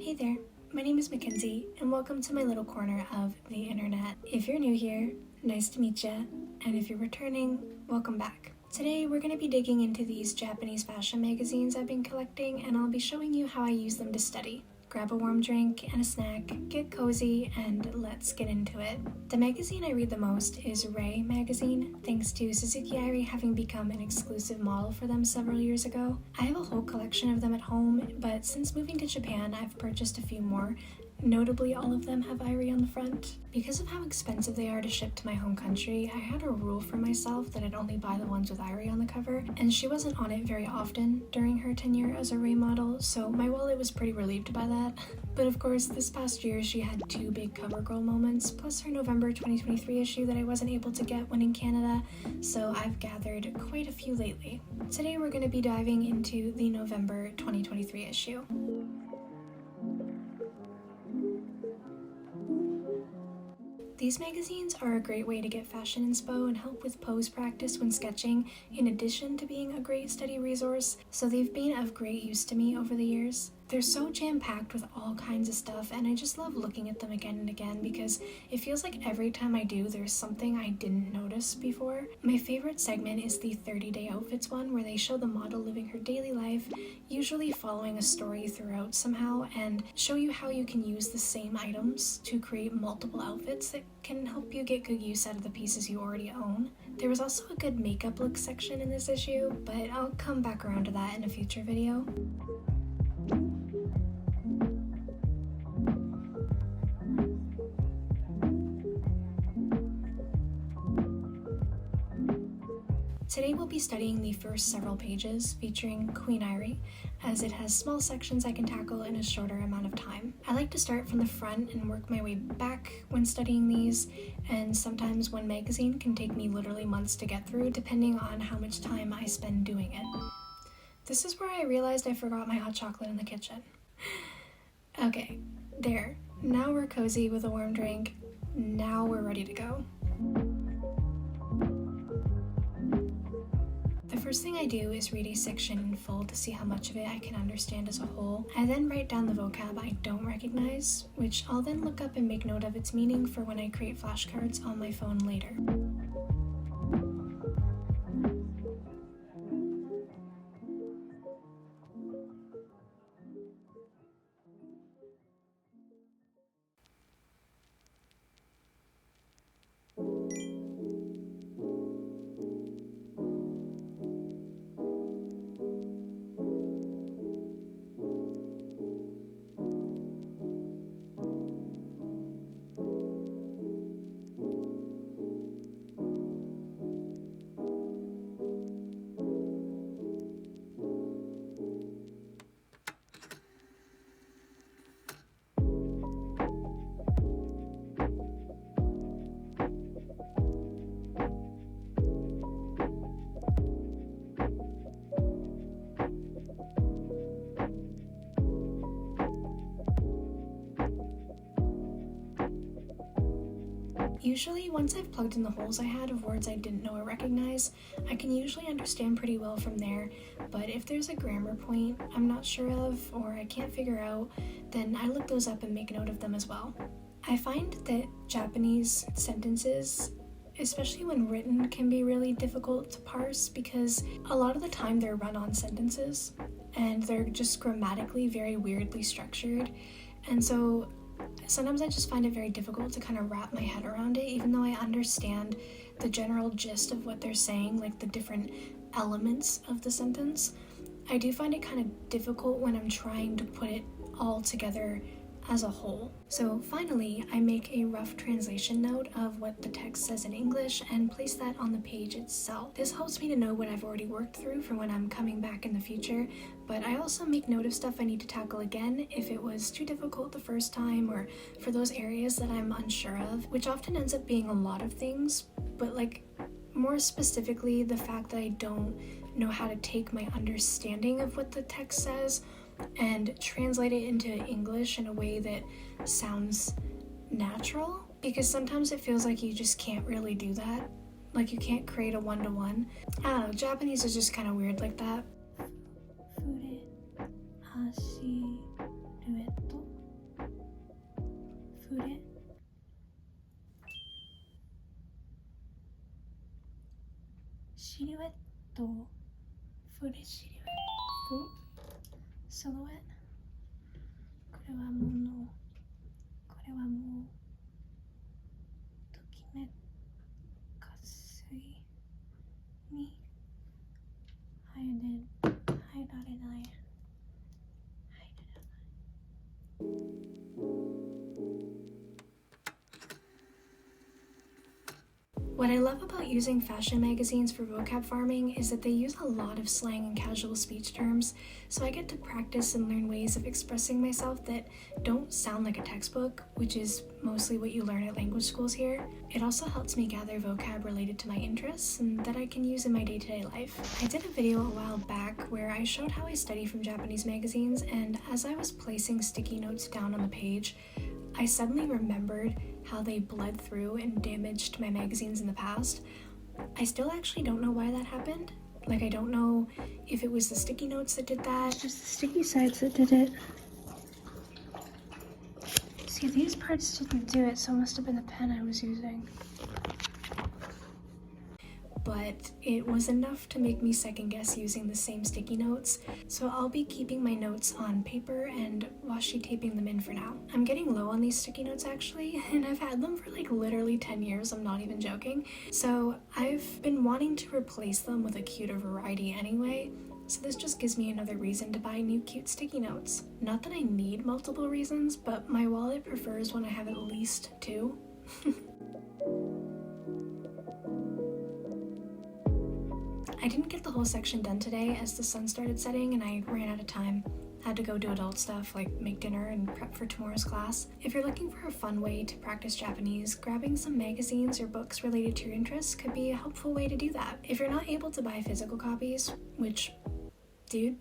Hey there, my name is Mackenzie, and welcome to my little corner of the internet. If you're new here, nice to meet ya, and if you're returning, welcome back. Today we're going to be digging into these Japanese fashion magazines I've been collecting, and I'll be showing you how I use them to study. Grab a warm drink and a snack, get cozy, and let's get into it. The magazine I read the most is Ray magazine, thanks to Suzuki Airi having become an exclusive model for them several years ago. I have a whole collection of them at home, but since moving to Japan, I've purchased a few more. Notably, all of them have Airi on the front. Because of how expensive they are to ship to my home country, I had a rule for myself that I'd only buy the ones with Airi on the cover, and she wasn't on it very often during her tenure as a Ray model, so my wallet was pretty relieved by that. But of course, this past year she had two big cover girl moments, plus her November 2023 issue that I wasn't able to get when in Canada, so I've gathered quite a few lately. Today we're going to be diving into the November 2023 issue. These magazines are a great way to get fashion inspo and help with pose practice when sketching, in addition to being a great study resource, so they've been of great use to me over the years. They're so jam-packed with all kinds of stuff, and I just love looking at them again and again because it feels like every time I do, there's something I didn't notice before. My favorite segment is the 30-day outfits one, where they show the model living her daily life, usually following a story throughout somehow, and show you how you can use the same items to create multiple outfits that can help you get good use out of the pieces you already own. There was also a good makeup look section in this issue, but I'll come back around to that in a future video. Today we'll be studying the first several pages featuring Queen Airi, as it has small sections I can tackle in a shorter amount of time. I like to start from the front and work my way back when studying these, and sometimes one magazine can take me literally months to get through depending on how much time I spend doing it. This is where I realized I forgot my hot chocolate in the kitchen. Okay, there. Now we're cozy with a warm drink. Now we're ready to go. The first thing I do is read a section in full to see how much of it I can understand as a whole. I then write down the vocab I don't recognize, which I'll then look up and make note of its meaning for when I create flashcards on my phone later. Usually, once I've plugged in the holes I had of words I didn't know or recognize, I can usually understand pretty well from there, but if there's a grammar point I'm not sure of or I can't figure out, then I look those up and make note of them as well. I find that Japanese sentences, especially when written, can be really difficult to parse because a lot of the time they're run-on sentences and they're just grammatically very weirdly structured, and so sometimes I just find it very difficult to kind of wrap my head around it, even though I understand the general gist of what they're saying, like the different elements of the sentence. I do find it kind of difficult when I'm trying to put it all together as a whole. So finally, I make a rough translation note of what the text says in English and place that on the page itself. This helps me to know what I've already worked through for when I'm coming back in the future, but I also make note of stuff I need to tackle again if it was too difficult the first time or for those areas that I'm unsure of, which often ends up being a lot of things, but like more specifically the fact that I don't know how to take my understanding of what the text says and translate it into English in a way that sounds natural, because sometimes it feels like you just can't really do that. Like you can't create a one-to-one. I don't know, Japanese is just kind of weird like that. 触れ始めるとフレシルエット、silhouette。これはもうときめかすいに入られない。What I love about using fashion magazines for vocab farming is that they use a lot of slang and casual speech terms, so I get to practice and learn ways of expressing myself that don't sound like a textbook, which is mostly what you learn at language schools here. It also helps me gather vocab related to my interests and that I can use in my day-to-day life. I did a video a while back where I showed how I study from Japanese magazines, and as I was placing sticky notes down on the page, I suddenly remembered how they bled through and damaged my magazines in the past. I still actually don't know why that happened. Like, I don't know if it was the sticky notes that did that. It's just the sticky sides that did it. See, these parts didn't do it, so it must have been the pen I was using. But it was enough to make me second guess using the same sticky notes, so I'll be keeping my notes on paper and washi taping them in for now. I'm getting low on these sticky notes actually, and I've had them for like literally 10 years, I'm not even joking. So I've been wanting to replace them with a cuter variety anyway, so this just gives me another reason to buy new cute sticky notes. Not that I need multiple reasons, but my wallet prefers when I have at least two. I didn't get the whole section done today as the sun started setting and I ran out of time. Had to go do adult stuff like make dinner and prep for tomorrow's class. If you're looking for a fun way to practice Japanese, grabbing some magazines or books related to your interests could be a helpful way to do that. If you're not able to buy physical copies, which, dude,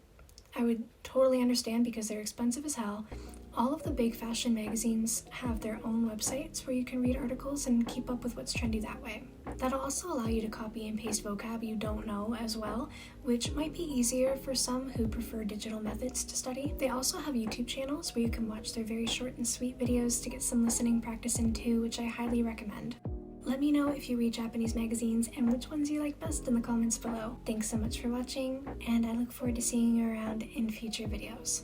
I would totally understand because they're expensive as hell, all of the big fashion magazines have their own websites where you can read articles and keep up with what's trendy that way. That'll also allow you to copy and paste vocab you don't know as well, which might be easier for some who prefer digital methods to study. They also have YouTube channels where you can watch their very short and sweet videos to get some listening practice in too, which I highly recommend. Let me know if you read Japanese magazines and which ones you like best in the comments below. Thanks so much for watching, and I look forward to seeing you around in future videos.